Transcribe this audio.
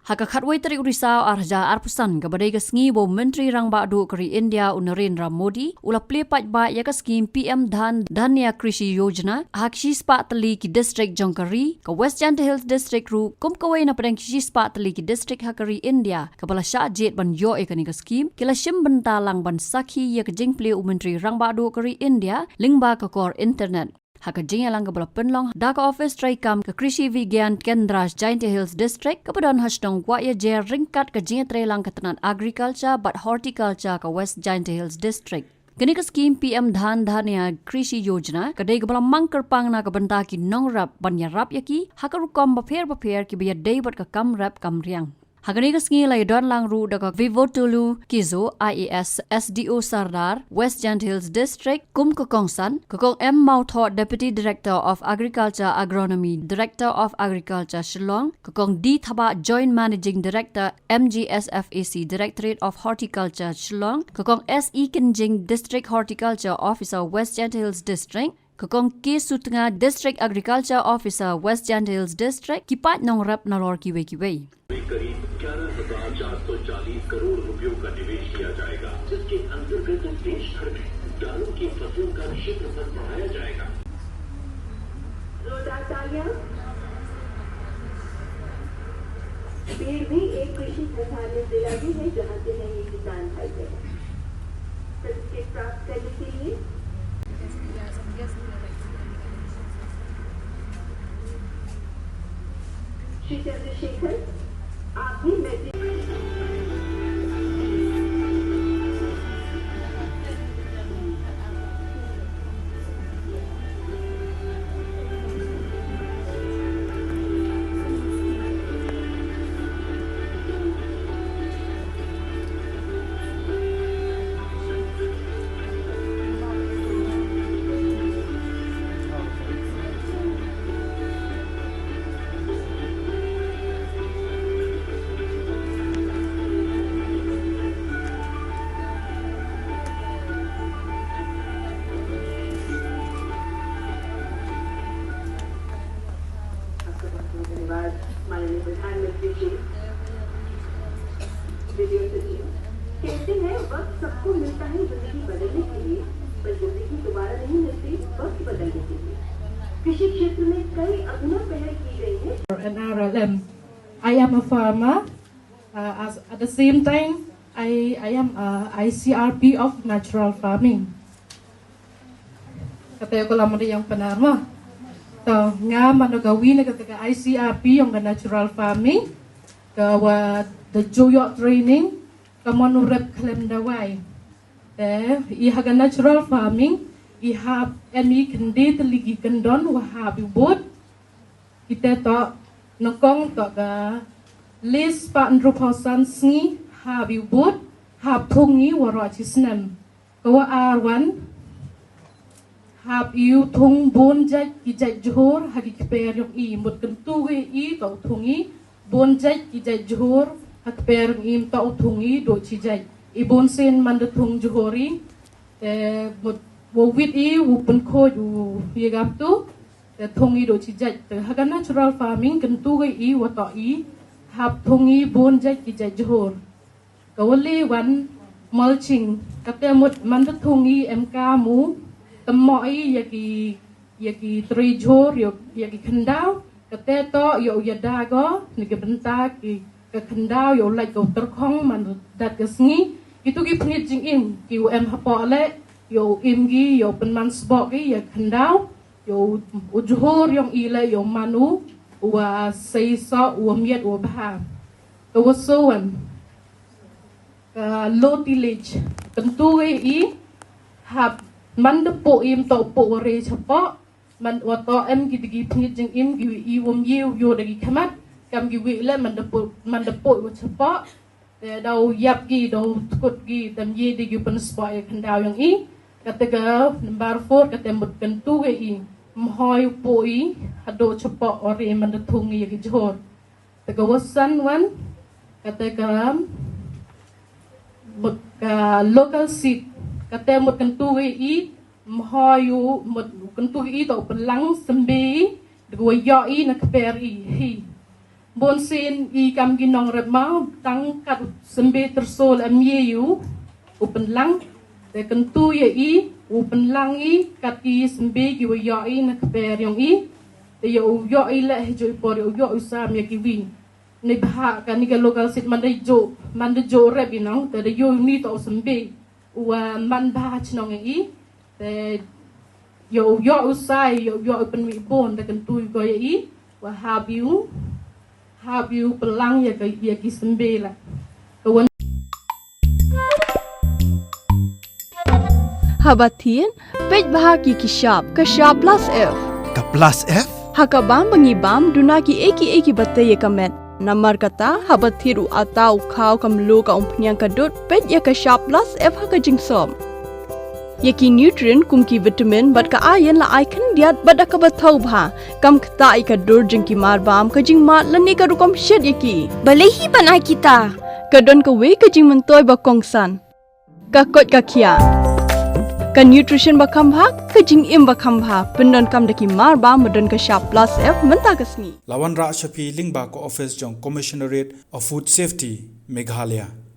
Haka khatwai tarik risau arja arpusan kabadai ka sngi bo menteri rang ba do kari India Narendra Modi ula ple pat ba ya ka skim PM Dhan Dhaanya Krishi Yojana hakshi spa Tylli ki district Jongkari ka West Jant Hills district ru kum kawai na padang kishi spa Tylli ki district hakari India kabala sha jet ban yo ekani ka skim kila shim banta lang ban sakhi ya ka jing ple menteri rang ba do kari India lingba ka kor internet Haka jingya lang kabala penlong Daka office try kam ke Krishi Vigyan Kendra Giant Hills District kepadon hasdong wa ya je ringkat ke jingya tray lang ketenan agriculture but horticulture ke West Giant Hills District. Kini ke skim PM Dhan Dhaanya Krishi Yojana kadai kabala mangker pang na kabenta ki nong rap banya rap yaki haka rukom baper ki biya day bat ka kam rap kam riang. Hagani ka sngi lay don lang ru daga Vivo Tulu Kizo IAS SDO Sardar West Giant Hills District kum kokongsan kokong M Mautho Deputy Director of Agriculture Agronomy Director of Agriculture Shillong kokong D Thaba Joint Managing Director MGSFAC Directorate of Horticulture Shillong kokong SE Kinjing District Horticulture Officer West Giant Hills District kokong K Sutnga District Agriculture Officer West Giant Hills District kipat nong rap nalor kiwe करीब 11,440 करोड़ रुपयों का निवेश किया जाएगा जिसके अंतर्गत देश भर में दालों की फसलों का क्षेत्रफल बढ़ाया जाएगा पेड़ भी एक कृषि संसाधन जिला भी है जहाँ से है ये किसान भाई है सर्टिफिकेट प्राप्त करने के लिए श्री चंद्रशेखर आप भी मैसेज माननीय प्रधानमंत्री जी वीडियो सचिव कहते हैं वक्त सबको मिलता है जिंदगी बदलने के लिए पर जिंदगी दोबारा नहीं मिलती वक्त बदलने के लिए कृषि क्षेत्र में कई अभिनव पहल की गई है RLM. I am a farmer. At the same time, I am a ICRP of natural farming. Kata ko lamang yang penarma. Nga managawin na kata ICRP yung natural farming kawa the joyo training kamano rep klem dawai ihaga natural farming ihab emi kendi teligi kendon wahab ibut kita to nokong to ga list pa androposan sngi hab ibut hab thungi waro chisnem kawa arwan hab iu thung bon jaj ki jaj johor hagi kper yung I mut kentu we I to thungi bon jaj ki jaj johor hak per im to thungi do chi jaj I bon sen man de thung johori mut wo wit I wo pen kho yu yegam tu thungi do chi jaj haga natural farming kentu we I wo to I hab thungi bon jaj ki jaj johor kawali wan mulching kate mut man de thungi mk mu temoi yaki trijor yaki kendau kate to yo yada go ni ke benta ki ke kendau yo lai ko terkhong man dat ke sngi itu ki phit jing im ki em hapo le yo im gi yo penman sbok gi ya kendau yo ujhor yong I le yo manu wa sei so wa miet wa bha to wasowan low tillage tentu I hab man de po im to po re chapo man wa to em gi digi phit jing im gi I wom yew yo dagi khamat kam gi wi le man de po wa chapo dau yap gi dau kut gi tam ye digi pen spoy kan dau yang I kata ga number 4 kata mut kan tu ge I mhoi po I hado chapo ore man de thung gi jor taga wasan wan kata ga local seat kata mut kentu I mhayu mut kentu I to pelang sembi dua yo I na kper I hi Bonsin I kam ginong remau tang kat sembe tersol amyeyu upen lang te kentu ya I upen lang I kat I sembe giwa ya I na kper yang I te ya ya I la jo por ya usam ya kiwin ne bhah kan ni local sit mandejo rep inong te yo ni to sembe wa man bhah chnong I te yo usai yo upen mi bon te kentu ko ya I wa have you pelang ya ki sembe la kawan Habatin pej bahagi kishap plus F Ka plus F? hakabam bangibam dunaki eki batay kamet namar kata habathiru atau kau kamlu ka umpnyang kadut pej ya kishap plus F hakajingsom Yaki nutrient kumki vitamin bat ka ayan la icon diat bat ka bathau bha kam khta ka dur jingki mar bam ka jing mat lani ka rukom shed yaki balehi banai kita ka don ka we ka jing mentoy ba kongsan ka kot ka khia ka nutrition ba kham bha ka jing im ba kham bha pendon kam daki mar bam madon ka sharp plus F menta kasni Lawan Ra Shafi Lingba ko office jong Commissionerate of Food Safety Meghalaya